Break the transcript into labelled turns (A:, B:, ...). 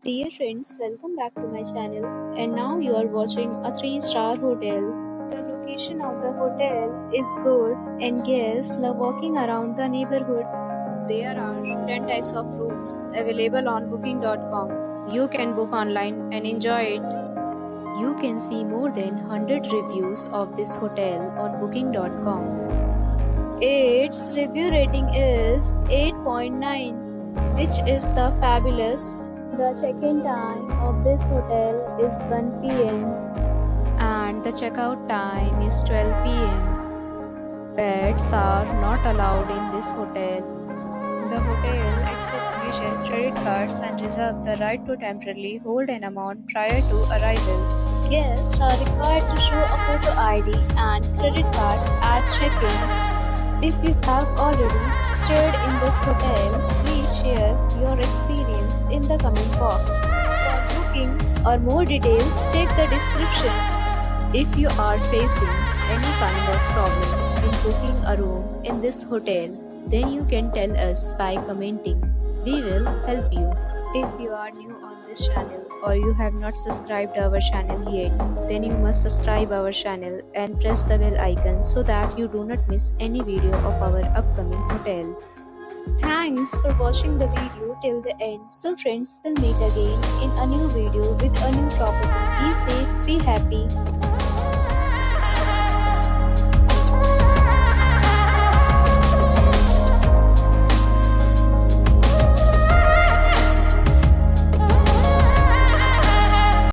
A: Dear friends, welcome back to my channel. And now you are watching a 3-star hotel. The location of the hotel is good and guests love walking around the neighborhood. There are 10 types of rooms available on booking.com. You can book online and enjoy it. You can see more than 100 reviews of this hotel on booking.com. Its review rating is 8.9, which is the fabulous. The check-in time of this hotel is 1 p.m. and the checkout time is 12 p.m. Pets are not allowed in this hotel. The hotel accepts major credit cards and reserves the right to temporarily hold an amount prior to arrival. Guests are required to show a photo ID and credit card at check-in. If you have already stayed in this hotel, please share your experience in the comment box. For booking or more details, check the description. If you are facing any kind of problem in booking a room in this hotel, then you can tell us by commenting. We will help you. If you are new on this channel or you have not subscribed our channel yet, then you must subscribe our channel and press the bell icon so that you do not miss any video of our upcoming hotel. Thanks for watching the video till the end. So friends, will meet again in a new video with a new property. Be safe, be happy.